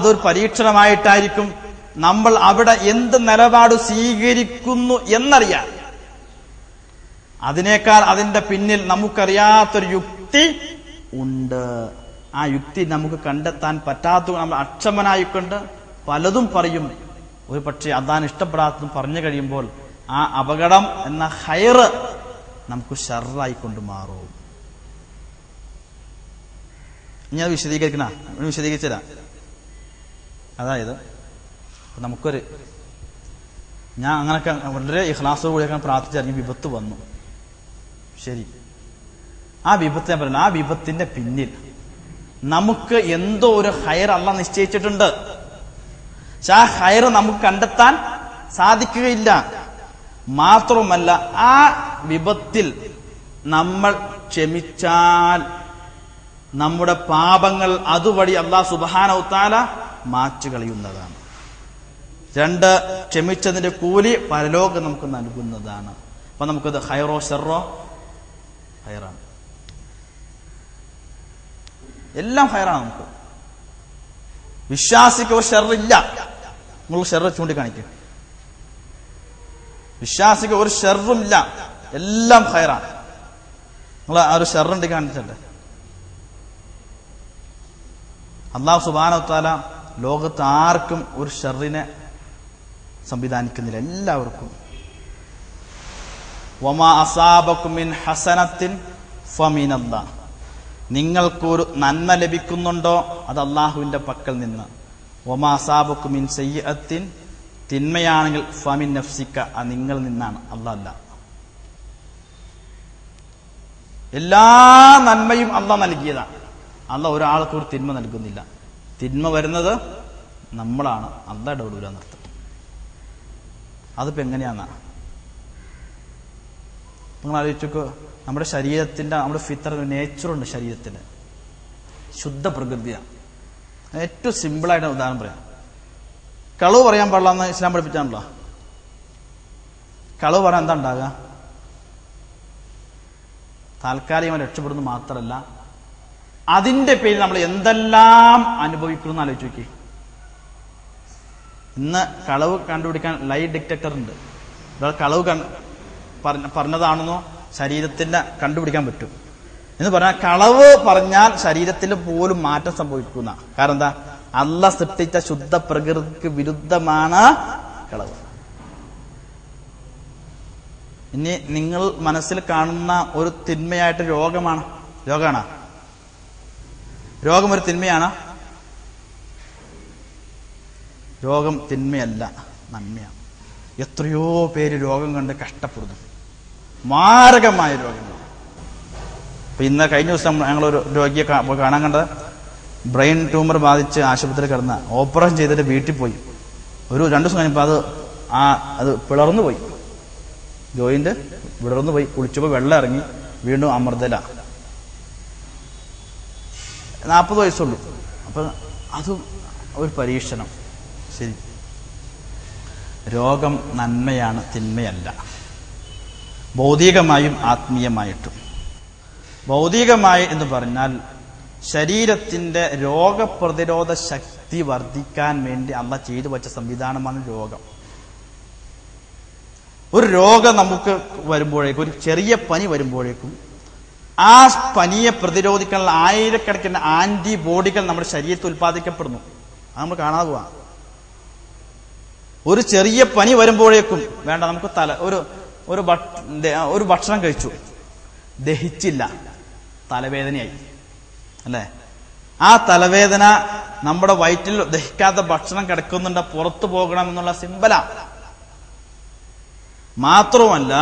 അതൊരു പരീക്ഷണമായിട്ടായിരിക്കും നമ്മൾ അവിടെ എന്ത് നിലപാട് സ്വീകരിക്കുന്നു എന്നറിയാൻ. അതിനേക്കാൾ അതിന്റെ പിന്നിൽ നമുക്കറിയാത്തൊരു യുക്തി ഉണ്ട്. ആ യുക്തി നമുക്ക് കണ്ടെത്താൻ പറ്റാത്ത നമ്മൾ അക്ഷമനായിക്കൊണ്ട് പലതും പറയും. ഒരു പക്ഷേ അതാണ് ഇഷ്ടപ്പെടാത്തതും പറഞ്ഞു കഴിയുമ്പോൾ ആ അപകടം എന്ന ഹൈറ് നമുക്ക് ഷർറായിക്കൊണ്ട് മാറും. ഇനി അത് വിശദീകരിച്ചതാ. അതായത് ഞാൻ അങ്ങനൊക്കെ വളരെ ഇഖ്ലാസോട് കൂടിയൊക്കെ പ്രാർത്ഥിച്ചിറങ്ങി വിപത്ത് വന്നു. ശരി, ആ വിപത്ത് ഞാൻ പറയുന്നത്, ആ വിപത്തിന്റെ പിന്നിൽ നമുക്ക് എന്തോ ഒരു ഹൈർ അല്ലാഹ് നിശ്ചയിച്ചിട്ടുണ്ട്. പക്ഷെ ആ ഹൈർ നമുക്ക് കണ്ടെത്താൻ സാധിക്കുകയില്ല. മാത്രമല്ല, ആ വിപത്തിൽ നമ്മൾ ക്ഷമിച്ചാൽ നമ്മുടെ പാപങ്ങൾ അതുവഴി അല്ലാഹു സുബ്ഹാനഹു തആല മാറ്റുകളയുന്നതാണ്. 2, ക്ഷമിച്ചതിന്റെ കൂലി പരലോകം നമുക്ക് നൽകുന്നതാണ്. അപ്പൊ നമുക്കത് ഹൈറോ ഷർറോ? ഹൈറാണ്. എല്ലാം ഹൈറാണ്. നമുക്ക് വിശ്വാസിക്ക് ഒരു ഷർറില്ല. നിങ്ങൾ ഷർറ് ചൂണ്ടിക്കാണിക്കും. വിശ്വാസിക്ക് ഒരു ഷർറുമില്ല, എല്ലാം ഹൈറാണ്. നിങ്ങൾ ആ ഒരു ഷർറുണ്ട് കാണിച്ചിട്ടുണ്ട്. അല്ലാഹു സുബ്ഹാനഹു തആല ലോകത്ത് ആർക്കും ഒരു ഷർറിനെ സംവിധാനിക്കുന്നില്ല, എല്ലാവർക്കും. വമാ അസാബകും മിൻ ഹസനത്തിൻ ഫമിനല്ലാഹ്, നിങ്ങൾക്കൊരു നന്മ ലഭിക്കുന്നുണ്ടോ അത് അള്ളാഹുവിന്റെ പക്കൽ നിന്ന്. വമാ അസാബകും മിൻ സയ്യിഅത്തിൻ, തിന്മയാണെങ്കിൽ ഫമിൻ നഫ്സിക, അത് നിങ്ങളിൽ നിന്നാണ്, അല്ലാഹ് അല്ല. എല്ലാ നന്മയും അള്ളാഹ് നൽകിയതാണ്. അള്ളാഹ് ഒരാൾക്ക് ഒരു തിന്മ നൽകുന്നില്ല. തിന്മ വരുന്നത് നമ്മളാണ്, അള്ളാഹ് ഇടപെടൂല എന്നർത്ഥം. അതിപ്പോ എങ്ങനെയാന്നാ നിങ്ങൾ ആലോചിച്ചോ. നമ്മുടെ ശരീരത്തിന്റെ, നമ്മുടെ ഫിത്ര, നേച്ചറുണ്ട് ശരീരത്തിന്, ശുദ്ധ പ്രകൃതിയാണ്. ഏറ്റവും സിമ്പിളായിട്ട് ഉദാഹരണം പറയാം. കളവ് പറയാൻ പാടില്ല എന്ന് ഇസ്ലാം പഠിപ്പിച്ചാണല്ലോ. കളവ് പറയാൻ എന്താ ഉണ്ടാകുക? താൽക്കാലികമായി രക്ഷപ്പെടുന്നത് മാത്രമല്ല, അതിന്റെ പേരിൽ നമ്മൾ എന്തെല്ലാം അനുഭവിക്കണം എന്ന് ആലോചിച്ച് നോക്കി. ഇന്ന് കളവ് കണ്ടുപിടിക്കാൻ ലൈ ഡിറ്റക്ടർ ഉണ്ട്. ഒരാൾ കളവ് പറഞ്ഞതാണെന്നോ ശരീരത്തിന്റെ കണ്ടുപിടിക്കാൻ പറ്റും എന്ന് പറഞ്ഞാൽ, കളവ് പറഞ്ഞാൽ ശരീരത്തിൽ പോലും മാറ്റം സംഭവിക്കുന്ന. കാരണം എന്താ? അല്ലാഹ് സൃഷ്ടിച്ച ശുദ്ധ പ്രകൃതിക്ക് വിരുദ്ധമാണ് കളവ്. ഇനി നിങ്ങൾ മനസ്സിൽ കാണുന്ന ഒരു തിന്മയായിട്ട് രോഗമാണ്. രോഗം ഒരു തിന്മയാണ്? രോഗം തിന്മയല്ല, നന്മയാണ്. എത്രയോ പേര് രോഗം കണ്ട് കഷ്ടപ്പെടുന്നു, മാരകമായ രോഗങ്ങൾ. ഇപ്പൊ ഇന്ന് കഴിഞ്ഞ ദിവസം ഞങ്ങളൊരു രോഗിയെ കാണാൻ കണ്ടത്, ബ്രെയിൻ ട്യൂമർ ബാധിച്ച് ആശുപത്രിയിൽ കിടന്ന, ഓപ്പറേഷൻ ചെയ്തിട്ട് വീട്ടിൽ പോയി. ഒരു 2 ദിവസം കഴിഞ്ഞപ്പോൾ അത് പിളർന്നു പോയി, ജോയിന്റ് വിടർന്നു പോയി. കുളിച്ചപ്പോൾ വെള്ളം ഇറങ്ങി, വീണ്ടും അമർദ്ദല. 40 വയസ്സുള്ളൂ. അപ്പൊ അതും ഒരു പരീക്ഷണം. ശരി, രോഗം നന്മയാണ്, തിന്മയല്ല. ഭൗതികമായും ആത്മീയമായിട്ടും. ഭൗതികമായി എന്ന് പറഞ്ഞാൽ ശരീരത്തിന്റെ രോഗപ്രതിരോധ ശക്തി വർദ്ധിക്കാൻ വേണ്ടി അല്ലാഹ് ചെയ്തു വച്ച സംവിധാനമാണ് രോഗം. ഒരു രോഗം നമുക്ക് വരുമ്പോഴേക്കും, ഒരു ചെറിയ പനി വരുമ്പോഴേക്കും, ആ പനിയെ പ്രതിരോധിക്കാനുള്ള ആയിരക്കണക്കിന് ആന്റിബോഡികൾ നമ്മുടെ ശരീരത്തിൽ ഉത്പാദിക്കപ്പെടുന്നു. അത് നമ്മൾ കാണാതെ പോവാ. ഒരു ചെറിയ പനി വരുമ്പോഴേക്കും വേണ്ട, നമുക്ക് ഒരു ഭക്ഷണം കഴിച്ചു, ദഹിച്ചില്ല, തലവേദനയായി അല്ലേ? ആ തലവേദന നമ്മുടെ വയറ്റിൽ ദഹിക്കാത്ത ഭക്ഷണം കിടക്കുന്നുണ്ട്, പുറത്തു പോകണം എന്നുള്ള സിമ്പലാ. മാത്രമല്ല,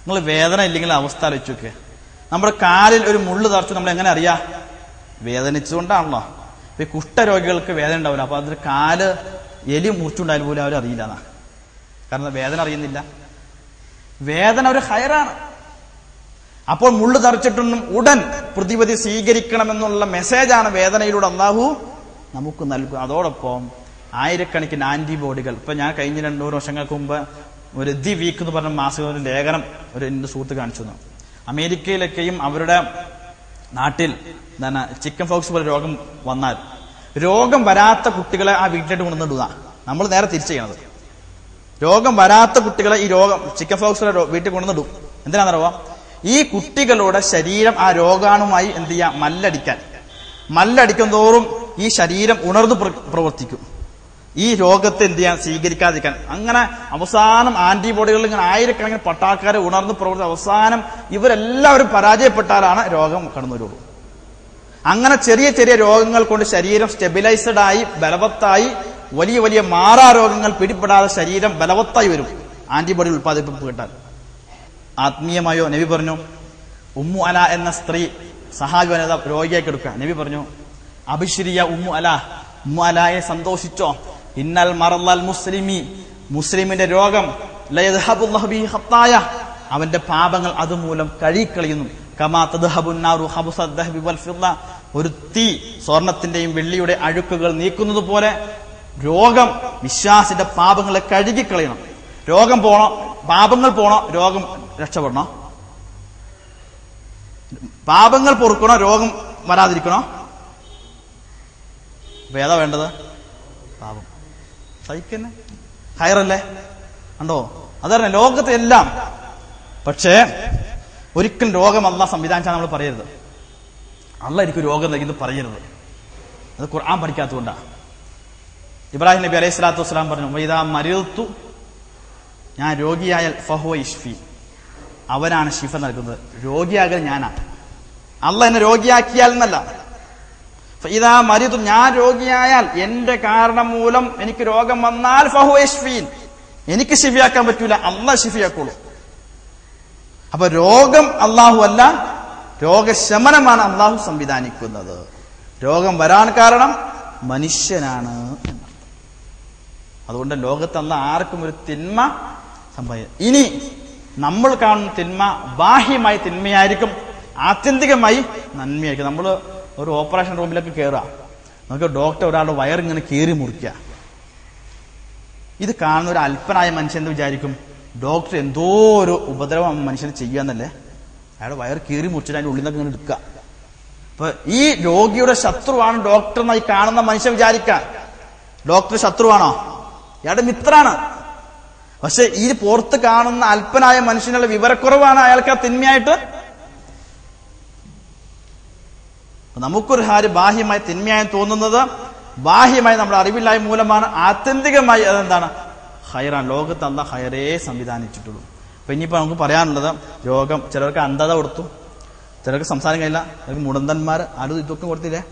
നിങ്ങൾ വേദന ഇല്ലെങ്കിൽ അവസ്ഥ ആലോചിച്ചൊക്കെ. നമ്മുടെ കാലിൽ ഒരു മുള്ളു തറച്ചു, നമ്മൾ എങ്ങനെ അറിയാ? വേദനിച്ചുകൊണ്ടാണല്ലോ. ഇപ്പൊ ഈ കുഷ്ഠരോഗികൾക്ക് വേദന ഉണ്ടാവില്ല. അപ്പൊ അതിൽ കാല് എലി മുറിച്ചുണ്ടായാലും പോലും അവരറിയില്ല. കാരണം വേദന അറിയുന്നില്ല. വേദന ഒരു ഹൈറാണ്. അപ്പോൾ മുള്ളു തറച്ചിട്ടൊന്നും ഉടൻ പ്രതിവിധി സ്വീകരിക്കണമെന്നുള്ള മെസ്സേജാണ് വേദനയിലൂടെ അല്ലാഹു നമുക്ക് നൽകുക. അതോടൊപ്പം ആയിരക്കണക്കിന് ആന്റിബോഡികൾ. ഇപ്പൊ ഞാൻ കഴിഞ്ഞ 200 വർഷങ്ങൾക്ക് മുമ്പ് ഒരു ദി വീക്ക് എന്ന് പറഞ്ഞ മാസിക ഒരു ലേഖനം എന്റെ സുഹൃത്ത് കാണിച്ചു തന്നു. അമേരിക്കയിലൊക്കെയും അവരുടെ നാട്ടിൽ ചിക്കൻ പോക്സ് പോലെ രോഗം വന്നാൽ രോഗം വരാത്ത കുട്ടികളെ ആ വീട്ടിലേക്ക് കൊണ്ടുവന്നിടുക. നമ്മൾ നേരെ തിരിച്ചു ചെയ്യണത്. രോഗം വരാത്ത കുട്ടികളെ ഈ രോഗം ചിക്കൻ പോക്സിലെ വീട്ടിൽ കൊണ്ടുവന്നിടും. എന്തിനാണെന്നറിയോ? ഈ കുട്ടികളുടെ ശരീരം ആ രോഗാണുമായി എന്ത് ചെയ്യാം? മല്ലടിക്കും തോറും ഈ ശരീരം ഉണർന്നു പ്രവർത്തിക്കും. ഈ രോഗത്തെ എന്ത് ചെയ്യാൻ? സ്വീകരിക്കാതിരിക്കാൻ. അങ്ങനെ അവസാനം ആന്റിബോഡികളിൽ ഇങ്ങനെ ആയിരക്കണക്കിന് പട്ടാക്കാരെ ഉണർന്നു പ്രവർത്തിച്ച് അവസാനം ഇവരെല്ലാവരും പരാജയപ്പെട്ടാലാണ് രോഗം കടന്നു വരുള്ളൂ. അങ്ങനെ ചെറിയ ചെറിയ രോഗങ്ങൾ കൊണ്ട് ശരീരം സ്റ്റെബിലൈസ്ഡ് ആയി ബലവത്തായി വലിയ വലിയ മാറാരോഗങ്ങൾ പിടിപ്പെടാതെ ശരീരം ബലവത്തായി വരും ആന്റിബോഡി ഉത്പാദിപ്പിക്കാൻ. ആത്മീയമായോ നബി പറഞ്ഞു, ഉമ്മു അല എന്ന സ്ത്രീ സഹാബി വനിത രോഗിയായി കിടക്കുക. നബി പറഞ്ഞു, അബിശ്രിയ ഉമ്മു അലായെ സന്തോഷിച്ചോ, ഇന്നൽ മറൽ മുസ്ലിമി, മുസ്ലിമിന്റെ രോഗം ലയദ്ഹബുല്ലാഹു ബിഹി ഖത്തായ, അവന്റെ പാപങ്ങൾ അതുമൂലം കഴുകിക്കളയുന്നു. കമാ തദ്ഹബുൻ നാറു ഖബസദ് ദഹബി വൽ ഫിദ്ദ, ഒരു തീ സ്വർണത്തിന്റെയും വെള്ളിയുടെ അഴുക്കുകൾ നീക്കുന്നത് പോലെ രോഗം വിശ്വാസിന്റെ പാപങ്ങളെ കഴുകിക്കളയണം. രോഗം പോണോ? പാപങ്ങൾ പോണോ? രോഗം രക്ഷപ്പെടണോ? പാപങ്ങൾ പൊറുക്കണോ? രോഗം വരാതിരിക്കണോ? ഏതാ വേണ്ടത്? പാപം സഹിക്കന്നെ ഹൈറല്ലേ? കണ്ടോ? അതറിഞ്ഞ ലോകത്തെ എല്ലാം. പക്ഷേ ഒരിക്കലും രോഗം അല്ലാഹ് സംവിധാനിച്ചാൽ നമ്മൾ പറയരുത്. അല്ലാഹ് എനിക്ക് രോഗം നൽകിയത് പറയരുത്. അത് ഖുർആൻ പഠിക്കാത്തതുകൊണ്ടാണ്. ഇബ്രാഹിം നബി അലൈഹി സ്വലാത്തു വസ്സലാം പറഞ്ഞു, വൈദാ മരിദ്തു, ഞാൻ രോഗിയായാൽ ഫഹുവ യശ്ഫി, അവനാണ് ശിഫ നൽകുന്നത്. രോഗിയാകൽ ഞാനാണ്. അല്ലാഹ് എന്നെ രോഗിയാക്കിയാൽ എന്നല്ല. ഫഇദാ മരിദ്തു, ഞാൻ രോഗിയായാൽ എന്റെ കാരണം മൂലം എനിക്ക് രോഗം വന്നാൽ ഫഹുവ യശ്ഫീൻ, എനിക്ക് ശിഫയാക്കാൻ പറ്റൂല, അല്ലാഹ് ശിഫയാക്കുള്ളൂ. അപ്പൊ രോഗം അല്ലാഹു അല്ല, രോഗശമനമാണ് അല്ലാഹു സംവിധാനിക്കുന്നത്. രോഗം വരാൻ കാരണം മനുഷ്യനാണ്. അതുകൊണ്ട് ലോകത്ത് അല്ലാഹ് ആർക്കും ഒരു തിന്മ സംഭവിക്കും. ഇനി നമ്മൾ കാണുന്ന തിന്മ ബാഹ്യമായി തിന്മയായിരിക്കും, ആത്യന്തികമായി നന്മയായിരിക്കും. നമ്മൾ ഒരു ഓപ്പറേഷൻ റൂമിലേക്ക് കയറുക, നമുക്ക് ഡോക്ടർ ഒരാളുടെ വയറിങ്ങനെ കീറി മുറിക്കുക. ഇത് കാണുന്ന ഒരു അല്പനായ മനുഷ്യൻ എന്ത് വിചാരിക്കും? ഡോക്ടർ എന്തോ ഒരു ഉപദ്രവം മനുഷ്യന് ചെയ്യാന്നല്ലേ. അയാളുടെ വയർ കീറി മുറിച്ചിട്ട് അതിന്റെ ഉള്ളിൽ നിന്നൊക്കെ ഇങ്ങനെ എടുക്കുക. അപ്പൊ ഈ രോഗിയുടെ ശത്രുവാണ് ഡോക്ടർ എന്നായി കാണുന്ന മനുഷ്യൻ വിചാരിക്കാൻ. ഡോക്ടർ ശത്രുവാണോ? ഇയാളുടെ മിത്രാണ്. പക്ഷെ ഈ പുറത്ത് കാണുന്ന അല്പനായ മനുഷ്യനുള്ള വിവരക്കുറവാണ് അയാൾക്ക് ആ തിന്മയായിട്ട്. നമുക്കൊരു കാര്യം ബാഹ്യമായി തിന്മയായി തോന്നുന്നത് ബാഹ്യമായി നമ്മുടെ അറിവില്ലായ്മ മൂലമാണ്. ആത്യന്തികമായി അതെന്താണ്? ഹൈറാൻ. ലോകത്ത് അല്ലാഹ് ഹൈറേ സംവിധാനിച്ചിട്ടുള്ളൂ. അപ്പൊ ഇനിയിപ്പോ നമുക്ക് പറയാനുള്ളത്, രോഗം ചിലർക്ക് അന്ധത കൊടുത്തു, ചിലർക്ക് സംസാരം കഴിയില്ല, ചിലർക്ക് മുടന്തന്മാർ, ആരും ഇതൊക്കെ കൊടുത്തില്ലേ.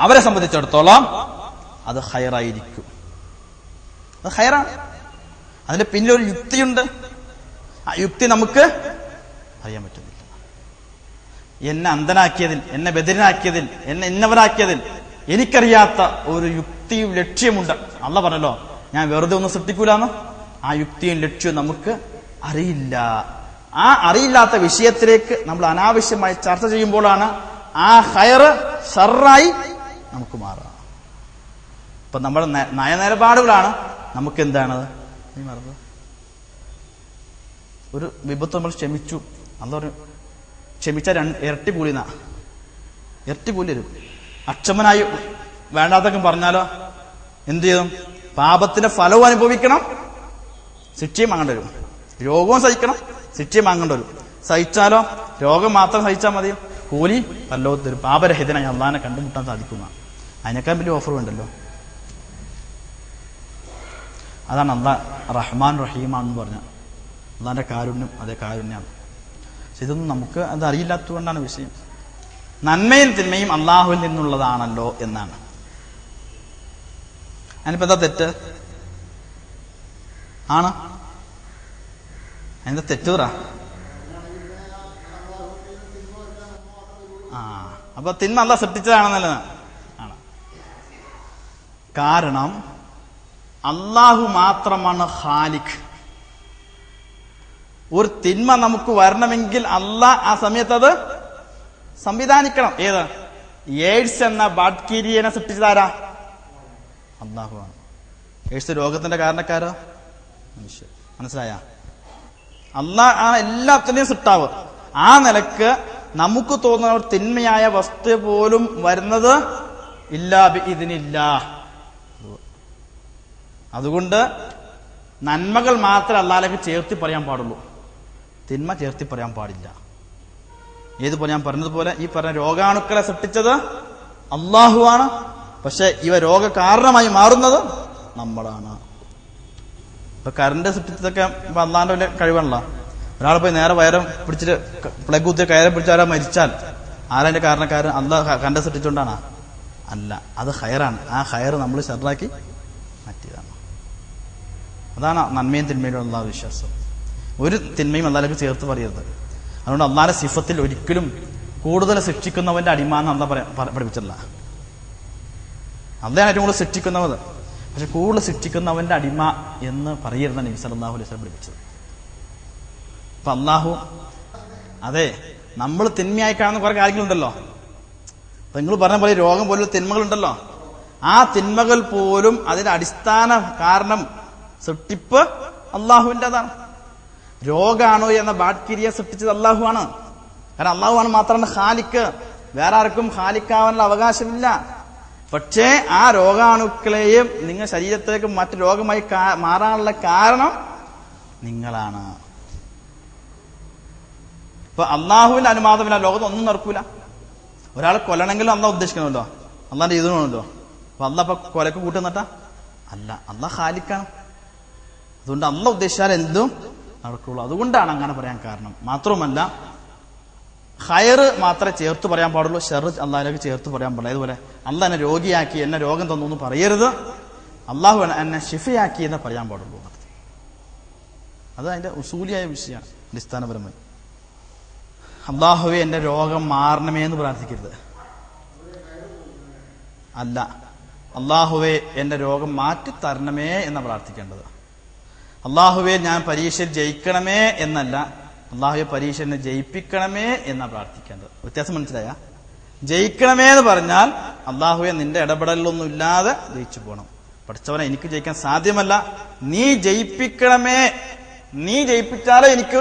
അവരെ സംബന്ധിച്ചിടത്തോളം അത് ഹൈറായിരിക്കും. അത് ഹൈറാണ്. അതിന്റെ പിന്നിലൊരു യുക്തിയുണ്ട്. ആ യുക്തി നമുക്ക് അറിയാൻ പറ്റുന്നില്ല. എന്നെ അന്ധനാക്കിയതിൽ, എന്നെ ബദിരനാക്കിയതിൽ, എന്നെ ഇന്നവനാക്കിയതിൽ എനിക്കറിയാത്ത ഒരു യുക്തിയും ലക്ഷ്യമുണ്ട്. അല്ലാഹ് പറഞ്ഞല്ലോ, ഞാൻ വെറുതെ ഒന്നും സൃഷ്ടിക്കൂലെന്ന്. ആ യുക്തിയും ലക്ഷ്യവും നമുക്ക് അറിയില്ല. ആ അറിയില്ലാത്ത വിഷയത്തിലേക്ക് നമ്മൾ അനാവശ്യമായി ചർച്ച ചെയ്യുമ്പോഴാണ് ആ ഹൈറ് ഷർറായി നമുക്ക് മാറുക. ഇപ്പൊ നമ്മുടെ നയനിലപാടുകളാണ് നമുക്ക് എന്താണ് മറന്നത്. ഒരു വിപത്ത് നമ്മൾ ക്ഷമിച്ചു, അന്ന് പറഞ്ഞു ക്ഷമിച്ചാൽ ഇരട്ടി കൂലിന്നാ. ഇരട്ടി കൂലി വരും. അക്ഷമനായി വേണ്ടാത്തൊക്കെ പറഞ്ഞാലോ എന്ത് ചെയ്യും? പാപത്തിന്റെ ഫലവും അനുഭവിക്കണം, ശിക്ഷയും വാങ്ങേണ്ടി വരും. രോഗവും സഹിക്കണം, ശിക്ഷയും വാങ്ങേണ്ടി വരും. സഹിച്ചാലോ രോഗം മാത്രം സഹിച്ചാൽ മതി, കൂലി പരലോകത്ത് വരും. പാപരഹിതനായി അള്ളാഹിനെ കണ്ടുമുട്ടാൻ സാധിക്കുന്ന അതിനേക്കാൾ വലിയ ഓഫർ വേണ്ടല്ലോ. അതാണ് അള്ളാഹ് റഹ്മാൻ റഹീമാണെന്ന് പറഞ്ഞ അള്ളാഹിന്റെ കാരുണ്യം. അതേ കാരുണ്യമാണ്. പക്ഷെ ഇതൊന്നും നമുക്ക് അത് അറിയില്ലാത്തതുകൊണ്ടാണ് വിഷയം. നന്മയും തിന്മയും അള്ളാഹുവിൽ നിന്നുള്ളതാണല്ലോ എന്നാണ്. അതിനിപ്പോ എന്താ തെറ്റ്? ആണ് എന്താ തെറ്റ് പറ? അപ്പൊ തിന്മ അള്ളാഹ് സൃഷ്ടിച്ചതാണെന്നല്ലേ ആണ്. കാരണം അള്ളാഹു മാത്രമാണ് ഖാലിഖ്. ഒരു തിന്മ നമുക്ക് വരണമെങ്കിൽ അള്ളാഹ് ആ സമയത്ത് അത് സംവിധാനിക്കണം. ഏത്? എയ്ഡ്സ് എന്ന ബാക്ടീരിയനെ സൃഷ്ടിച്ചതാരാ? അള്ളാഹുവാണ്. എയ്ഡ്സ് രോഗത്തിന്റെ കാരണക്കാരോ? മനുഷ്യൻ. മനസ്സിലായ? അള്ളാഹ് ആണ് എല്ലാത്തിന്റെയും സൃഷ്ടാവ്. ആ നിലക്ക് നമുക്ക് തോന്നുന്ന ഒരു തിന്മയായ വസ്തു പോലും വരുന്നത് ഇല്ലാ ബിഇദ്നില്ലാ. അതുകൊണ്ട് നന്മകൾ മാത്രമേ അല്ലാഹുവിലേക്ക് ചേർത്തി പറയാൻ പാടുള്ളൂ, തിന്മ ചേർത്തി പറയാൻ പാടില്ല. ഏതുപോലെ ഞാൻ പറഞ്ഞതുപോലെ ഈ പറഞ്ഞ രോഗാണുക്കളെ സൃഷ്ടിച്ചത് അള്ളാഹുവാണ്, പക്ഷെ ഇവ രോഗ കാരണമായി മാറുന്നത് നമ്മളാണ്. ഇപ്പൊ കറണ്ട് സൃഷ്ടിച്ചതൊക്കെ ഇപ്പൊ അള്ളാന്റെ വലിയ കഴിവാണല്ലോ. ഒരാൾ പോയി നേരെ വയരം പിടിച്ചിട്ട് പ്ലഗ് കുത്തിയ കയറെ പിടിച്ച് ഒരാൾ മരിച്ചാൽ ആരതിന്റെ കാരണക്കാരൻ അള്ളാഹ് കറണ്ട് സൃഷ്ടിച്ചുകൊണ്ടാണ്? അല്ല, അത് ഹയറാണ്. ആ ഹയർ നമ്മൾ ഷർറാക്കി മാറ്റിയതാണ്. അതാണ് നന്മയും തിന്മയിലും അള്ളാഹ് വിശ്വാസം. ഒരു തിന്മയും അള്ളാഹിലേക്ക് ചേർത്ത് പറയരുത്. അതുകൊണ്ട് അള്ളാഹിന്റെ സിഫത്തിൽ ഒരിക്കലും കൂടുതൽ ശിക്ഷിക്കുന്നവന്റെ അടിമാന്ന് അള്ളാഹ് പഠിപ്പിച്ചില്ല. അള്ളാഹാണ് ഏറ്റവും കൂടുതൽ ശിക്ഷിക്കുന്നവർ, പക്ഷെ കൂടുതൽ ശിക്ഷിക്കുന്നവന്റെ അടിമ എന്ന് പറയരുന്ന നബി സല്ലല്ലാഹു അലൈഹി വസല്ലം പഠിപ്പിച്ചത്. അപ്പൊ അള്ളാഹു അതെ നമ്മൾ തിന്മയായി കാണുന്ന കുറെ കാര്യങ്ങളുണ്ടല്ലോ. അപ്പൊ നിങ്ങൾ പറഞ്ഞ പോലെ രോഗം പോലുള്ള തിന്മകളുണ്ടല്ലോ, ആ തിന്മകൾ പോലും അതിന്റെ അടിസ്ഥാന കാരണം സൃഷ്ടിപ്പ് അള്ളാഹുവിൻ്റെതാണ്. രോഗാണോ എന്ന ബാക്ടീരിയ സൃഷ്ടിച്ചത് അള്ളാഹുവാണ്. കാരണം അള്ളാഹുവാണ് മാത്രമാണ് ഖാലിക്ക്, വേറെ ആർക്കും ഖാലിക്കാവാനുള്ള അവകാശമില്ല. പക്ഷേ ആ രോഗാണുക്കളെയും നിങ്ങൾ ശരീരത്തിലേക്ക് മറ്റു രോഗമായി മാറാനുള്ള കാരണം നിങ്ങളാണ്. ഇപ്പൊ അള്ളാഹുവിന്റെ അനുവാദമില്ല ലോകത്ത് ഒന്നും നടക്കൂല. ഒരാളെ കൊല്ലണമെങ്കിലും അള്ളാഹ് ഉദ്ദേശിക്കണമല്ലോ, അള്ളാന്റെ ചെയ്തണമല്ലോ. അപ്പൊ അള്ളാഹ് ഇപ്പൊ കൊലക്ക് കൂട്ടുന്നിട്ടാ? അല്ല, അള്ളാഹ് ഖാലിക്കാണ്. അതുകൊണ്ട് അള്ളാഹ് ഉദ്ദേശിച്ചാൽ എന്തും നടക്കുള്ളൂ. അതുകൊണ്ടാണ് അങ്ങനെ പറയാൻ കാരണം. മാത്രവുമല്ല ഹയർ മാത്രമേ ചേർത്ത് പറയാൻ പാടുള്ളൂ, ഷെർ അള്ളാഹിലേക്ക് ചേർത്ത് പറയാൻ പാടില്ല. അതുപോലെ അള്ളാഹ് എന്നെ രോഗിയാക്കി, എന്നെ രോഗം തന്നു എന്ന് പറയരുത്. അള്ളാഹു എന്നെ ഷിഫയാക്കി എന്ന് പറയാൻ പാടുള്ളൂ. അത് അതിന്റെ ഉസൂലിയായ വിഷയമാണ്. അടിസ്ഥാനപരമായി അള്ളാഹുവെ എന്റെ രോഗം മാറണമേ എന്ന് പ്രാർത്ഥിക്കരുത്. അല്ല, അള്ളാഹുവെ എന്റെ രോഗം മാറ്റിത്തരണമേ എന്ന് പ്രാർത്ഥിക്കേണ്ടത്. അള്ളാഹുവെ ഞാൻ പരീക്ഷയിൽ ജയിക്കണമേ എന്നല്ല, അള്ളാഹുവെ പരീക്ഷ എന്നെ ജയിപ്പിക്കണമേ എന്നാ പ്രാർത്ഥിക്കേണ്ടത്. വ്യത്യാസം മനസ്സിലായ? ജയിക്കണമേ എന്ന് പറഞ്ഞാൽ അള്ളാഹുവെ നിന്റെ ഇടപെടലൊന്നും ഇല്ലാതെ ജയിച്ചു പോകണം. പഠിച്ചവനെ എനിക്ക് ജയിക്കാൻ സാധ്യമല്ല, നീ ജയിപ്പിക്കണമേ, നീ ജയിപ്പിച്ചാലേ എനിക്ക്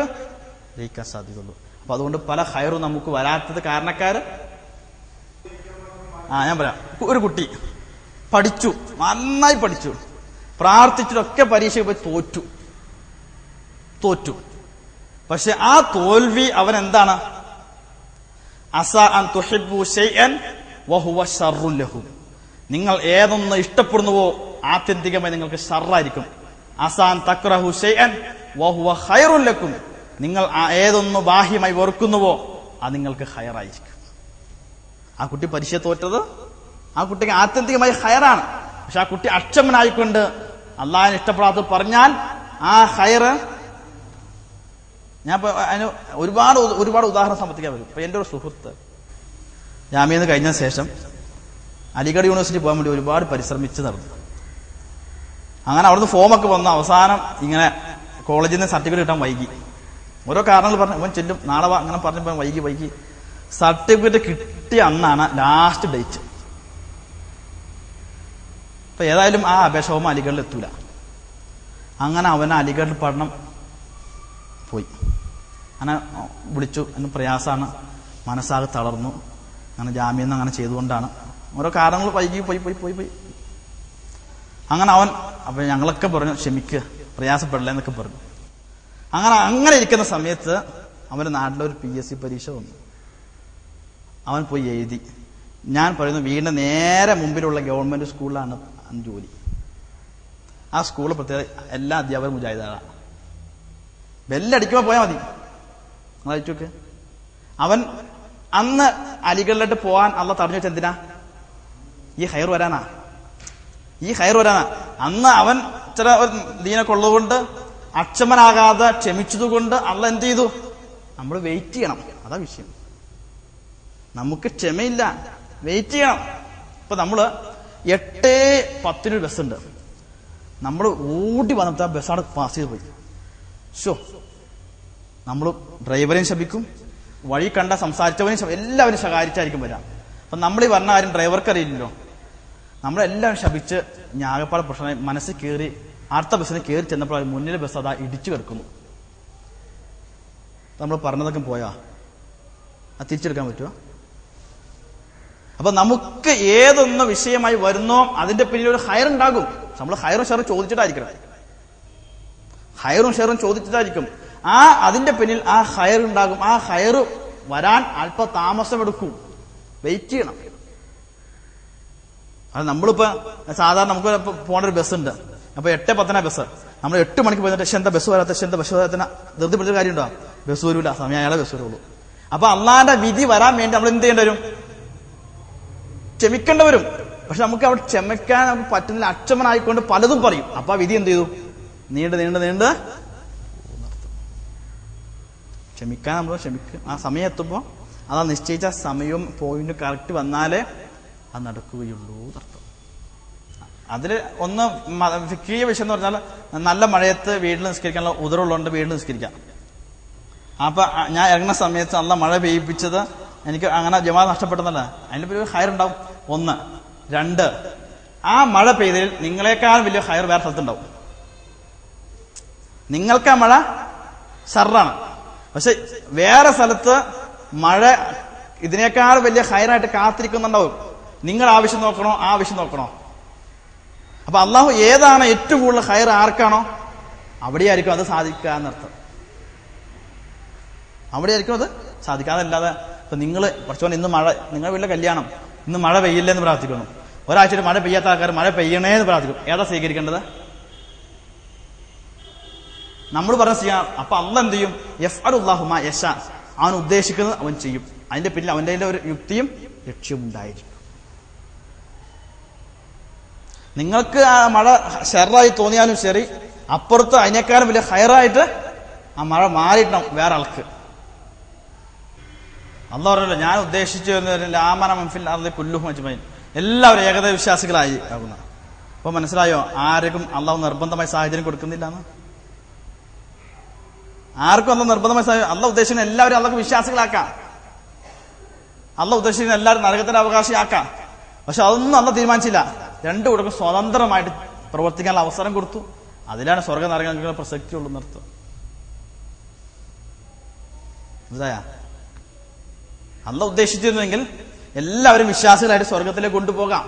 ജയിക്കാൻ സാധ്യതയുള്ളൂ. അപ്പൊ അതുകൊണ്ട് പല ഹയറും നമുക്ക് വരാത്തത് കാരണക്കാര് ഞാൻ പറയാം. ഒരു കുട്ടി പഠിച്ചു, നന്നായി പഠിച്ചു, പ്രാർത്ഥിച്ചിട്ടൊക്കെ പരീക്ഷയ്ക്ക് പോയി തോറ്റു. പക്ഷെ ആ തോൽവി അവൻ എന്താണ്? അസാ അൻ തുഹിബ്ബു ശൈഅൻ വഹുവ ശർറുൻ ലഹു. നിങ്ങൾ ഏതൊന്ന് ഇഷ്ടപ്പെടുന്നുവോ ആത്യന്തികമായി നിങ്ങൾക്ക് ഷർറായിരിക്കും. അസാ അൻ തക്റഹു ശൈഅൻ വഹുവ ഖൈറുൻ ലക്കും. നിങ്ങൾ ഏതൊന്ന് ബാഹ്യമായി വെറുക്കുന്നുവോ അത് നിങ്ങൾക്ക് ഹയറായിരിക്കും. ആ കുട്ടി പരീക്ഷ തോറ്റത് ആ കുട്ടിക്ക് ആത്യന്തികമായി ഹയറാണ്. പക്ഷെ ആ കുട്ടി അക്ഷമനായിക്കൊണ്ട് അള്ളാഹിനെ ഇഷ്ടപ്പെടാത്തത് പറഞ്ഞാൽ ആ ഹയറ്, ഞാൻ അതിന് ഒരുപാട് ഉദാഹരണം സമർപ്പിക്കാൻ വരും. ഇപ്പൊ എന്റെ ഒരു സുഹൃത്ത് ജാമ്യന്ന് കഴിഞ്ഞ ശേഷം അലിഗഡ് യൂണിവേഴ്സിറ്റി പോകാൻ വേണ്ടി ഒരുപാട് പരിശ്രമിച്ച് നടന്നു. അങ്ങനെ അവിടുന്ന് ഫോമൊക്കെ വന്ന് അവസാനം ഇങ്ങനെ കോളേജിൽ നിന്ന് സർട്ടിഫിക്കറ്റ് കിട്ടാൻ വൈകി. ഓരോ കാരണങ്ങൾ പറഞ്ഞു ഇവൻ ചെല്ലും നാളെ അങ്ങനെ പറഞ്ഞപ്പോ വൈകി. സർട്ടിഫിക്കറ്റ് കിട്ടിയ അന്നാണ് ലാസ്റ്റ് ഡേറ്റ്. അപ്പൊ ഏതായാലും ആ അപേക്ഷ ഫോം അലിഗഡിൽ എത്തൂല. അങ്ങനെ അവന് അലിഗഡിൽ പഠനം പോയി. അങ്ങനെ വിളിച്ചു, അതിന് പ്രയാസമാണ്, മനസ്സാകെ തളർന്നു. അങ്ങനെ ജാമ്യം അങ്ങനെ ചെയ്തുകൊണ്ടാണ് ഓരോ കാരണങ്ങൾ വൈകി പോയി. അങ്ങനെ അവൻ അപ്പൊ ഞങ്ങളൊക്കെ പറഞ്ഞു ക്ഷമിക്കുക, പ്രയാസപ്പെടില്ല എന്നൊക്കെ പറഞ്ഞു. അങ്ങനെ ഇരിക്കുന്ന സമയത്ത് അവന്റെ നാട്ടിലൊരു PSC പരീക്ഷ വന്നു. അവൻ പോയി എഴുതി. ഞാൻ പറയുന്നു വീടിന്റെ നേരെ മുമ്പിലുള്ള ഗവൺമെന്റ് സ്കൂളിലാണ് ജോലി. ആ സ്കൂളിൽ പ്രത്യേക എല്ലാ അധ്യാപകരും മുജാഹിദാണ്. ബെല്ലടിക്കുമ്പോൾ പോയാൽ മതി. നിങ്ങൾ അയച്ചോക്ക്. അവൻ അന്ന് അലിഗഡിലോട്ട് പോകാൻ അള്ളാഹ് തടഞ്ഞു വെച്ച എന്തിനാ? ഈ ഹയർ വരാനാ. അന്ന് അവൻ ചില ദീനൊക്കെ ഉള്ളതുകൊണ്ട് അക്ഷമനാകാതെ ക്ഷമിച്ചതുകൊണ്ട് അള്ളാഹ് എന്ത് ചെയ്തു? നമ്മൾ വെയിറ്റ് ചെയ്യണം. അതാ വിഷയം. നമുക്ക് ക്ഷമയില്ല, വെയിറ്റ് ചെയ്യണം. ഇപ്പൊ നമ്മള് 8:10 ബസ്സുണ്ട്, നമ്മൾ ഓടി വന്നിട്ട് ആ ബസ്സാണ് പാസ് ചെയ്ത് പോയി. നമ്മൾ ഡ്രൈവറെയും ശപിക്കും, വഴി കണ്ട സംസാരിച്ചവനെയും എല്ലാവരും ശകാരിച്ചായിരിക്കും വരാം. അപ്പൊ നമ്മൾ ഈ പറഞ്ഞ കാര്യം ഡ്രൈവർക്ക് അറിയില്ലല്ലോ. നമ്മളെല്ലാവരും ശപിച്ച് ഞാകപ്പാട് പ്രശ്നമായി മനസ്സിൽ കയറി അടുത്ത ബസ്സിന് കയറി ചെന്നപ്പോൾ മുന്നിലെ ബസ് അതാ ഇടിച്ചു കിടക്കുന്നു. നമ്മൾ പറഞ്ഞതൊക്കെ പോയാ അത് തിരിച്ചെടുക്കാൻ പറ്റുമോ? അപ്പൊ നമുക്ക് ഏതൊന്ന് വിഷയമായി വരുന്നോ അതിന്റെ പിന്നിൽ ഒരു ഹയർ ഉണ്ടാകും. നമ്മൾ ഹയറും ഷെറും ചോദിച്ചിട്ടായിരിക്കണം. ഹയറും ഷെറും ചോദിച്ചിട്ടായിരിക്കും. അതിന്റെ പിന്നിൽ ആ ഹയർ ഉണ്ടാകും. ആ ഹയർ വരാൻ അല്പ താമസമെടുക്കും. വെയിറ്റ് ചെയ്യണം. അത് നമ്മളിപ്പോ സാധാരണ നമുക്ക് പോകേണ്ട ഒരു ബസ് ഉണ്ട്. അപ്പൊ 8:10 ബസ്. നമ്മൾ 8 മണിക്ക് പോയിട്ട് എന്താ ബസ് വരാത്ത ബസ് വരാത്ത ധൃതി പിടിച്ച കാര്യമുണ്ടോ? ബസ് വരൂല. സമയം അയാളെ ബസ് വരുള്ളൂ. അപ്പൊ അള്ളാന്റെ വിധി വരാൻ വേണ്ടി നമ്മൾ എന്ത് ചെയ്യേണ്ടി വരും? ക്ഷമിക്കേണ്ടി വരും. പക്ഷെ നമുക്ക് അവിടെ ക്ഷമിക്കാൻ നമുക്ക് പറ്റുന്നില്ല. അക്ഷമനായിക്കൊണ്ട് പലതും പറയും. അപ്പൊ ആ വിധി എന്ത് ചെയ്തു? നീണ്ട് ക്ഷമിക്കാൻ നമ്മൾ ക്ഷമിക്കും. ആ സമയം എത്തുമ്പോൾ അതാ നിശ്ചയിച്ച സമയവും പോയിന്റ് കറക്റ്റ് വന്നാലേ അത് നടക്കുകയുള്ളൂ എന്നർത്ഥം. അതിൽ ഒന്ന് ഫിഖ്ഹിയ വിഷയം എന്ന് പറഞ്ഞാൽ നല്ല മഴയത്ത് വീട്ടിൽ നിസ്കരിക്കാനുള്ള ഉദറുള്ളതുകൊണ്ട് വീട്ടിൽ നിസ്കരിക്കാം. അപ്പൊ ഞാൻ ഇറങ്ങുന്ന സമയത്ത് നല്ല മഴ പെയ്യിപ്പിച്ചത് എനിക്ക് അങ്ങനെ ജമാഅത്ത് നഷ്ടപ്പെടുന്നല്ല. അതിന്റെ പേര് ഹയർ ഉണ്ടാവും. 1. 2, ആ മഴ പെയ്തതിൽ നിങ്ങളെക്കാൾ വലിയ ഹയർ വേറെ സ്ഥലത്തുണ്ടാവും. നിങ്ങൾക്ക് ആ മഴ ഷർറാണ്. പക്ഷെ വേറെ സ്ഥലത്ത് മഴ ഇതിനേക്കാൾ വലിയ ഹയറായിട്ട് കാത്തിരിക്കുന്നുണ്ടാവും. നിങ്ങൾ ആവശ്യം നോക്കണോ? ആ ആവശ്യം നോക്കണോ? അപ്പൊ അള്ളാഹു ഏതാണ് ഏറ്റവും കൂടുതൽ ഹയർ ആർക്കാണോ അവിടെയായിരിക്കും അത് സാധിക്കുക എന്നർത്ഥം. അവിടെയായിരിക്കും അത് സാധിക്കാതല്ലാതെ ഇപ്പൊ നിങ്ങൾ കുറച്ചുകൊണ്ട് ഇന്ന് മഴ, നിങ്ങളുടെ വീട്ടിലെ കല്യാണം, ഇന്ന് മഴ പെയ്യില്ലെന്ന് പ്രാർത്ഥിക്കുന്നു. ഒരാഴ്ചയിൽ മഴ പെയ്യാത്ത ആൾക്കാർ മഴ പെയ്യണേ എന്ന് പ്രാർത്ഥിക്കും. ഏതാ സ്വീകരിക്കേണ്ടത്? നമ്മൾ പറഞ്ഞ ചെയ്യാം. അപ്പൊ അള്ളാഹ് എന്ത് ചെയ്യും? യഫ്അലുല്ലാഹു മാ യശാ. അവൻ ഉദ്ദേശിക്കുന്നത് അവൻ ചെയ്യും. അതിന്റെ പിന്നിൽ അവന്റെ ഒരു യുക്തിയും ലക്ഷ്യവും ഉണ്ടായിരിക്കും. നിങ്ങൾക്ക് ആ മഴ ഷെറായി തോന്നിയാലും ശരി, അപ്പുറത്ത് അതിനേക്കാളും വലിയ ഹയറായിട്ട് ആ മഴ മാറിയിട്ടാവും വേറെ ആൾക്ക്. അള്ളാഹു പറഞ്ഞല്ലോ, ഞാൻ ഉദ്ദേശിച്ചു ആമന മൻഫിൽ അർളി കുല്ലുഹും അജ്മഈൻ, എല്ലാവരും ഏകദേശ വിശ്വാസികളായി ആകുന്ന. അപ്പൊ മനസ്സിലായോ ആർക്കും അള്ളാഹു നിർബന്ധമായ സാഹചര്യം കൊടുക്കുന്നില്ല എന്ന്? ആർക്കും അള്ളാഹു നിർബന്ധമായ സാഹചര്യം, അള്ളാഹു ഉദ്ദേശിക്കുന്ന എല്ലാവരും അള്ളാഹ് വിശ്വാസികളാക്കാം. അള്ളാഹു ഉദ്ദേശിക്കുന്ന എല്ലാവരും നരകത്തിന്റെ അവകാശിയാക്കാം. പക്ഷെ അതൊന്നും അള്ളാഹ് തീരുമാനിച്ചില്ല. രണ്ടു കൂട്ടർക്കും സ്വതന്ത്രമായിട്ട് പ്രവർത്തിക്കാനുള്ള അവസരം കൊടുത്തു. അതിലാണ് സ്വർഗ നരകങ്ങളുടെ പ്രസക്തി ഉള്ളൂ നിർത്തുക. മനസ്സിലായ? അള്ളാഹ് ഉദ്ദേശിച്ചിരുന്നെങ്കിൽ എല്ലാവരും വിശ്വാസികളായിട്ട് സ്വർഗത്തിലേക്ക് കൊണ്ടുപോകാം.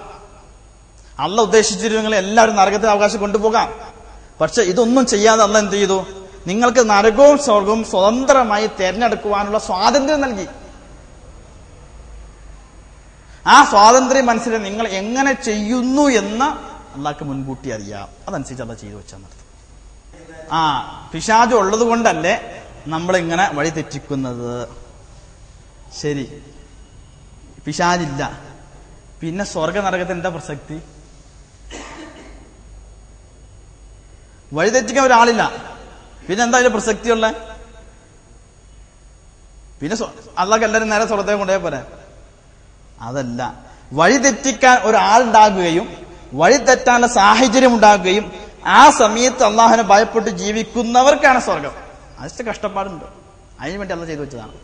അള്ളാഹ് ഉദ്ദേശിച്ചിരുന്നെങ്കിൽ എല്ലാവരും നരകത്തിന് അവകാശം കൊണ്ടുപോകാം. പക്ഷെ ഇതൊന്നും ചെയ്യാതെ അള്ളാഹ് എന്ത് ചെയ്തു? നിങ്ങൾക്ക് നരകവും സ്വർഗവും സ്വതന്ത്രമായി തെരഞ്ഞെടുക്കുവാനുള്ള സ്വാതന്ത്ര്യം നൽകി. ആ സ്വാതന്ത്ര്യം മനസ്സിലാക്കി നിങ്ങൾ എങ്ങനെ ചെയ്യുന്നു എന്ന് അള്ളാഹ്ക്ക് മുൻകൂട്ടി അറിയാം. അതനുസരിച്ച് അള്ളാഹ് ചെയ്തു വെച്ചാൽ നടത്തും. പിശാച് ഉള്ളത് കൊണ്ടല്ലേ നമ്മളിങ്ങനെ വഴി തെറ്റിക്കുന്നത്. ശരി, പിശാചില്ല, പിന്നെ സ്വർഗ നരകത്തിന് എന്താ പ്രസക്തി? വഴി തെറ്റിക്കാൻ ഒരാളില്ല, പിന്നെ എന്താ അതിന്റെ പ്രസക്തിയുള്ള? പിന്നെ അള്ളാഹ് എല്ലാവരും നേരെ സ്വർഗത്തെ കൊണ്ടുപോയ പോരെ? അതല്ല, വഴി തെറ്റിക്കാൻ ഒരാളുണ്ടാകുകയും വഴി തെറ്റാനുള്ള സാഹചര്യം ഉണ്ടാകുകയും ആ സമയത്ത് അള്ളാഹുവിനെ ഭയപ്പെട്ട് ജീവിക്കുന്നവർക്കാണ് സ്വർഗം. അതിന്റെ കഷ്ടപ്പാടുണ്ട്. അതിനു വേണ്ടി അള്ളാഹ് ചെയ്തു വെച്ചതാണ്.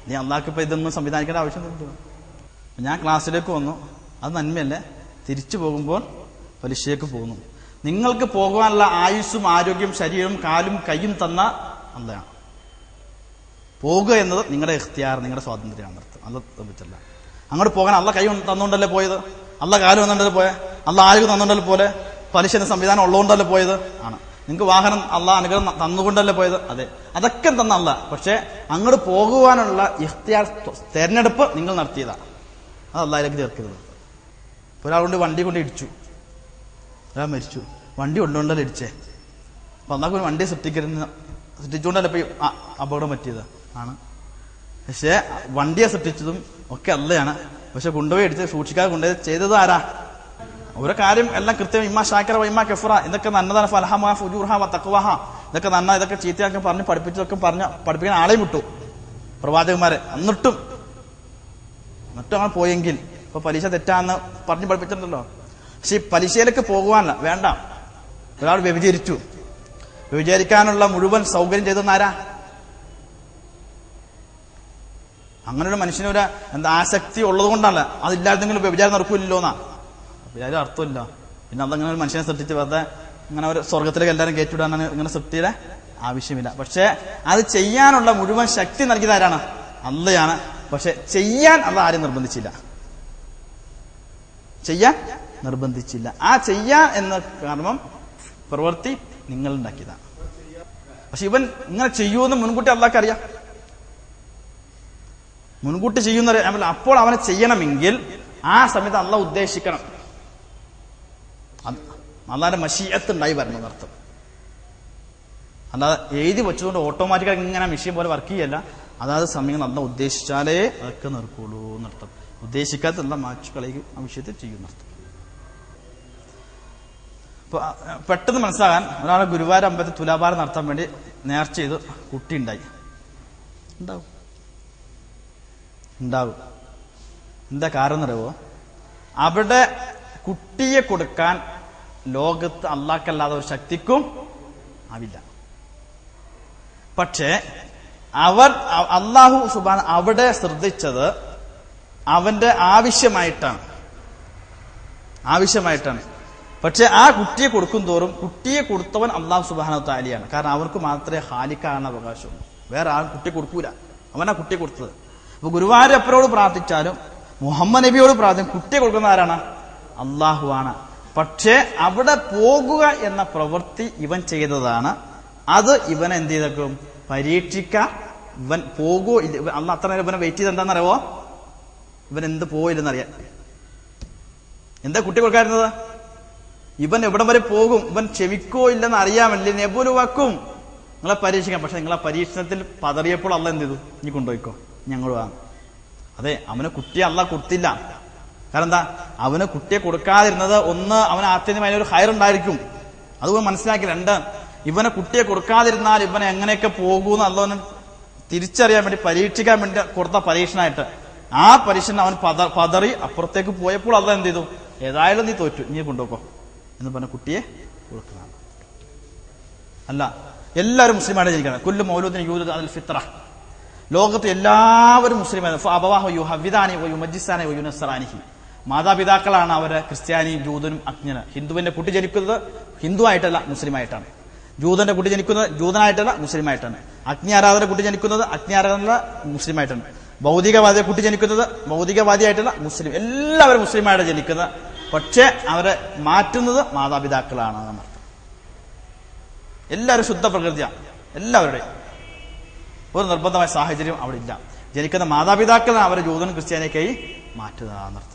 നീ അള്ളാഹ്ക്ക് ഇപ്പൊ ഇതൊന്നും സംവിധാനിക്കേണ്ട ആവശ്യമൊന്നുമില്ല. ഞാൻ ക്ലാസ്സിലേക്ക് വന്നു, അത് നന്മയല്ലേ? തിരിച്ചു പോകുമ്പോൾ പലിശയ്ക്ക് പോകുന്നു. നിങ്ങൾക്ക് പോകുവാനുള്ള ആയുസ്സും ആരോഗ്യം ശരീരവും കാലും കൈയും തന്ന അള്ളാഹ്. പോകുക എന്നത് നിങ്ങളുടെ ഇഖ്തിയാർ, നിങ്ങളുടെ സ്വാതന്ത്ര്യമാണ്. അള്ളാഹ് തന്നിട്ടില്ല. അങ്ങോട്ട് പോകാൻ അള്ളാഹ് കൈ തന്നുകൊണ്ടല്ലേ പോയത്? അള്ളാഹ് കാലം തന്നുകൊണ്ടല്ലേ പോയെ? അള്ളാഹ് ആരോഗ്യം തന്നുകൊണ്ടല്ലേ പോലെ? പലിശന്റെ സംവിധാനം ഉള്ളതുകൊണ്ടല്ലേ പോയത്? ആണ്. നിങ്ങൾക്ക് വാഹനം അള്ളാഹ് അനുഗ്രഹം തന്നുകൊണ്ടല്ലേ പോയത്? അതെ, അതൊക്കെ തന്ന അള്ളാഹ്. പക്ഷെ അങ്ങോട്ട് പോകുവാനുള്ള ഇഖ്തിയാർ, തെരഞ്ഞെടുപ്പ് നിങ്ങൾ നടത്തിയതാ. അത് അള്ളാഹിലേക്ക് ചേർക്കരുത്. ഒരാളുകൊണ്ട് വണ്ടി കൊണ്ട് ഇടിച്ചു, ഒരാൾ മരിച്ചു. വണ്ടി കൊണ്ടുകൊണ്ടല്ലേ ഇടിച്ചേ? അപ്പൊ അള്ളാഹ് വണ്ടി സൃഷ്ടിച്ചുകൊണ്ടല്ലേ ഇപ്പൊ അപകടം പറ്റിയത്? ആണ്. പക്ഷെ വണ്ടിയെ സൃഷ്ടിച്ചതും ഒക്കെ അള്ളയാണ്. പക്ഷെ കൊണ്ടുപോയി ഇടിച്ച് സൂക്ഷിക്കാതെ കൊണ്ടുപോയി ചെയ്തത് ആരാ? ഓരോ കാര്യം എല്ലാം കൃത്യം. ഇമ്മ ഷാക്കിറ ഇമ്മ കെഫറ, ഇതൊക്കെ നന്നതാണ്. ഫലഹമ ഫുജൂർഹ തഖ്വഹ, ഇതൊക്കെ നന്ന, ഇതൊക്കെ ചീത്തയാക്കി പറഞ്ഞ് പഠിപ്പിച്ചതൊക്കെ പഠിപ്പിക്കാൻ ആളെയും വിട്ടു, പ്രവാചകന്മാരെ. എന്നിട്ടും അങ്ങനെ പോയെങ്കിൽ ഇപ്പൊ പലിശ തെറ്റാന്ന് പറഞ്ഞ് പഠിപ്പിച്ചിട്ടുണ്ടല്ലോ. പക്ഷെ ഈ പലിശയിലേക്ക് പോകുവാനല്ല, വേണ്ട. ഒരാൾ വ്യഭിചരിച്ചു, വ്യഭിചരിക്കാനുള്ള മുഴുവൻ സൗകര്യം ചെയ്തെന്നാരാ? അങ്ങനെ ഒരു മനുഷ്യനൊരു എന്താ ആസക്തി ഉള്ളത് കൊണ്ടല്ല. അതില്ലായിരുന്നെങ്കിലും വ്യഭിചാരം നടക്കൂല്ലോ എന്നാ. വ്യഭിചാരം അർത്ഥമില്ല. പിന്നെ അതങ്ങനെ ഒരു മനുഷ്യനെ സൃഷ്ടിച്ച് വെറുതെ ഇങ്ങനെ ഒരു സ്വർഗത്തിലേക്ക് എല്ലാവരും കയറ്റിവിടാനാണ് ഇങ്ങനെ സൃഷ്ടിയുടെ ആവശ്യമില്ല. പക്ഷെ അത് ചെയ്യാനുള്ള മുഴുവൻ ശക്തി നൽകിയത് ആരാണ്? അള്ളയാണ്. പക്ഷെ ചെയ്യാൻ അള്ളാഹ് ആരും നിർബന്ധിച്ചില്ല, ചെയ്യാൻ നിർബന്ധിച്ചില്ല. ആ ചെയ്യാൻ എന്ന കർമ്മം പ്രവൃത്തി നിങ്ങൾ ഉണ്ടാക്കിയതാണ്. പക്ഷെ ഇവൻ ഇങ്ങനെ ചെയ്യുമെന്ന് മുൻകൂട്ടി അള്ളാഹ്ക്ക് അറിയാം, മുൻകൂട്ടി ചെയ്യുന്ന അപ്പോൾ അവനെ ചെയ്യണമെങ്കിൽ ആ സമയത്ത് അള്ളാഹ് ഉദ്ദേശിക്കണം, അള്ളാന്റെ മശീഅത്ത് ഉണ്ടായി വരണം എന്നർത്ഥം. അല്ലാതെ എഴുതി വെച്ചതുകൊണ്ട് ഓട്ടോമാറ്റിക്കായി ഇങ്ങനെ മെഷീൻ പോലെ വർക്ക് ചെയ്യല്ല. അതായത് സമയം അള്ളാഹ് ഉദ്ദേശിച്ചാലേ അതൊക്കെ നിർക്കുള്ളൂ എന്നർത്ഥം. ഉദ്ദേശിക്കാത്ത അള്ളാഹ് മാറ്റുകളേക്ക് ആ വിഷയത്തിൽ ചെയ്യുന്നർത്ഥം. ഇപ്പൊ പെട്ടെന്ന് മനസ്സിലാകാൻ ഒരാളെ ഗുരുവായൂർ അമ്പലത്തിൽ തുലാഭാരം നടത്താൻ വേണ്ടി നേർച്ച ചെയ്ത് കുട്ടി ഉണ്ടായി. ഉണ്ടാവും. എന്താ കാരണം എന്നറിയോ? അവിടെ കുട്ടിയെ കൊടുക്കാൻ ലോകത്ത് അള്ളാഹ്ക്കല്ലാതെ ഒരു ശക്തിക്കും ആവില്ല. പക്ഷേ അള്ളാഹു സുബ്ഹാന അവിടെ ശ്രദ്ധിച്ചത് അവന്റെ ആവശ്യമായിട്ടാണ്. പക്ഷെ ആ കുട്ടിയെ കൊടുക്കും തോറും കുട്ടിയെ കൊടുത്തവൻ അള്ളാഹു സുബ്ഹാനഹു വ തആലയാണ്. കാരണം അവർക്ക് മാത്രമേ ഖാലിഖാകാൻ അവകാശമുള്ളൂ, വേറെ ആൾ കുട്ടിയെ കൊടുക്കൂല. അവനാ കുട്ടിയെ കൊടുത്തത്. അപ്പൊ ഗുരുവായൂരപ്പനോട് പ്രാർത്ഥിച്ചാലും മുഹമ്മദ് നബിയോട് പ്രാർത്ഥിക്കും, കുട്ടിയെ കൊടുക്കുന്ന ആരാണ്? അള്ളാഹുവാണ്. പക്ഷേ അവിടെ പോകുക എന്ന പ്രവൃത്തി ഇവൻ ചെയ്തതാണ്. അത് ഇവനെ എന്ത് ചെയ്തേക്കും? പരീക്ഷിക്കാൻ. ഇവൻ പോകുമോ ഇല്ല, അന്ന് അത്ര നേരം ഇവനെ വെയിറ്റ് ചെയ്ത് എന്താണെന്നറിയോ? ഇവൻ എന്ത് പോയില്ലെന്നറിയാൻ. എന്താ കുട്ടി കൊടുക്കാറുന്നത്? ഇവൻ എവിടം വരെ പോകും, ഇവൻ ക്ഷമിക്കോ ഇല്ലെന്ന് അറിയാമല്ലേ, നെബുലുവക്കും, നിങ്ങളെ പരീക്ഷിക്കാം. പക്ഷെ നിങ്ങളെ പരീക്ഷണത്തിൽ പതറിയപ്പോൾ അള്ളാഹ് എന്ത് ചെയ്തു? ഇനി കൊണ്ടുപോയിക്കോ, ഞങ്ങൾ വാങ്ങും. അതെ, അവന് കുട്ടിയെ അള്ളാഹ് കൊടുത്തില്ല. കാരണം എന്താ? അവന് കുട്ടിയെ കൊടുക്കാതിരുന്നത് ഒന്ന്, അവന് ആത്യന്തികമായ ഒരു ഹൈർ ഉണ്ടായിരിക്കും, അത് മനസ്സിലാക്കി. രണ്ട്, ഇവനെ കുട്ടിയെ കൊടുക്കാതിരുന്നാൽ ഇവനെ എങ്ങനെയൊക്കെ പോകുമെന്ന് അള്ളാഹ് തിരിച്ചറിയാൻ വേണ്ടി പരീക്ഷിക്കാൻ വേണ്ടി കൊടുത്ത പരീക്ഷണമായിട്ട് ആ പരീക്ഷണം അവൻ പതറി അപ്പുറത്തേക്ക് പോയപ്പോൾ അള്ളാഹ് എന്ത് ചെയ്തു? ഏതായാലും നീ തോറ്റു, നീ കൊണ്ടുപോക്കോ എന്ന് പറഞ്ഞ കുട്ടിയെ കൊടുക്കുന്നതാണ്. അല്ല, എല്ലാവരും മുസ്ലിമായിട്ട് ജനിക്കണം. കുല്ലു മൗലൂദിൻ യൂലദു അലൽ ഫിത്ര. ലോകത്ത് എല്ലാവരും മുസ്ലിമാണ്. അബവാഹു യുഹവ്വിദാനി വയുമജ്ജിസാനി വയുനസ്സറാനിഹി. മാതാപിതാക്കളാണ് അവര് ക്രിസ്ത്യാനിയും ജൂതനും അജ്ഞന്. ഹിന്ദുവിന്റെ കുട്ടി ജനിക്കുന്നത് ഹിന്ദു ആയിട്ടല്ല, മുസ്ലിമായിട്ടാണ്. ജൂതന്റെ കുട്ടി ജനിക്കുന്നത് ജൂതനായിട്ടല്ല, മുസ്ലിമായിട്ടാണ്. അഗ്നി ആരാധന കുട്ടി ജനിക്കുന്നത് അഗ്നി ആരാധന മുസ്ലിമായിട്ടാണ്. ഭൗതികവാദിയെ കുട്ടി ജനിക്കുന്നത് ഭൗതികവാദിയായിട്ടല്ല, മുസ്ലിം. എല്ലാവരും മുസ്ലിമായിട്ട് ജനിക്കുന്നത്. പക്ഷെ അവരെ മാറ്റുന്നത് മാതാപിതാക്കളാണ് എന്നർത്ഥം. എല്ലാവരും ശുദ്ധ പ്രകൃതിയാണ്, എല്ലാവരുടെയും. ഒരു നിർബന്ധമായ സാഹചര്യം അവിടെ ഇല്ല. ജനിക്കുന്ന മാതാപിതാക്കളാണ് അവരെ ജൂതനും ക്രിസ്ത്യാനിയൊക്കെയായി മാറ്റുന്നതെന്നർത്ഥം.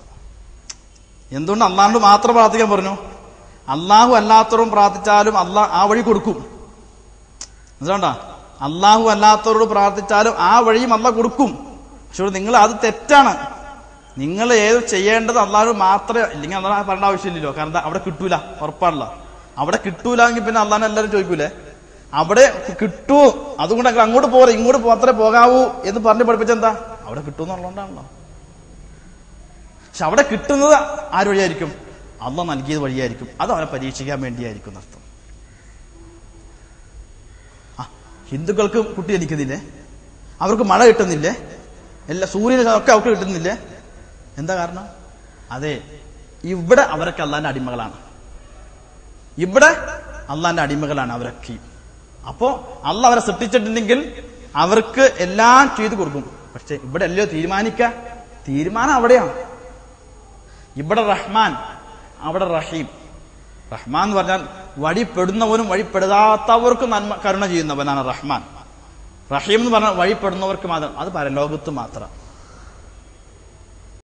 എന്തുകൊണ്ട് അള്ളാഹുവിനോട് മാത്രം പ്രാർത്ഥിക്കാൻ പറഞ്ഞു? അള്ളാഹു അല്ലാത്തവരും പ്രാർത്ഥിച്ചാലും അള്ളാഹ് ആ വഴി കൊടുക്കും. എന്തുകൊണ്ടാ? അള്ളാഹു അല്ലാത്തവരോട് പ്രാർത്ഥിച്ചാലും ആ വഴിയും അള്ളാഹ് കൊടുക്കും. പക്ഷെ നിങ്ങൾ അത് തെറ്റാണ്. നിങ്ങൾ ഏത് ചെയ്യേണ്ടത് അള്ളാഹു മാത്രമേ, ഇല്ലെങ്കിൽ അള്ളാഹ് പറയേണ്ട ആവശ്യമില്ലല്ലോ. കാരണം അവിടെ കിട്ടൂല, ഉറപ്പാണല്ലോ. അവിടെ കിട്ടൂല എങ്കിൽ പിന്നെ അള്ളാഹിനെ എല്ലാവരും ചോദിക്കൂലേ? അവിടെ കിട്ടൂ, അതുകൊണ്ട് അങ്ങോട്ട് പോരെ, ഇങ്ങോട്ട് മാത്രമേ പോകാവൂ എന്ന് പറഞ്ഞ് പഠിപ്പിച്ചെന്താ? അവിടെ കിട്ടുമെന്നുള്ളതുകൊണ്ടാണല്ലോ. പക്ഷെ അവിടെ കിട്ടുന്നത് ആര് വഴിയായിരിക്കും? അള്ളാഹ് നൽകിയത് വഴിയായിരിക്കും. അത് അവനെ പരീക്ഷിക്കാൻ വേണ്ടിയായിരിക്കും എന്നർത്ഥം. ഹിന്ദുക്കൾക്ക് കുട്ടി ജനിക്കുന്നില്ലേ? അവർക്ക് മഴ കിട്ടുന്നില്ലേ? സൂര്യനൊക്കെ അവർക്ക് കിട്ടുന്നില്ലേ? എന്താ കാരണം? അതെ, ഇവിടെ അവരൊക്കെ അള്ളാന്റെ അടിമകളാണ്. ഇവിടെ അള്ളാന്റെ അടിമകളാണ് അവരൊക്കെ. അപ്പോ അള്ളാഹ് അവരെ സൃഷ്ടിച്ചിട്ടുണ്ടെങ്കിൽ അവർക്ക് എല്ലാം ചെയ്തു കൊടുക്കും. പക്ഷെ ഇവിടെ അല്ലയോ തീരുമാനം അവിടെയാണ്. ഇവിടെ റഹ്മാൻ, അവിടെ റഹീം. റഹ്മാൻ എന്ന് പറഞ്ഞാൽ വഴിപ്പെടുന്നവനും വഴിപ്പെടാത്തവർക്കും കരുണ ചെയ്യുന്നവനാണ് റഹ്മാൻ. റഹീം എന്ന് പറഞ്ഞാൽ വഴിപ്പെടുന്നവർക്ക് മാത്രം. അത് പരലോകത്ത് മാത്രം.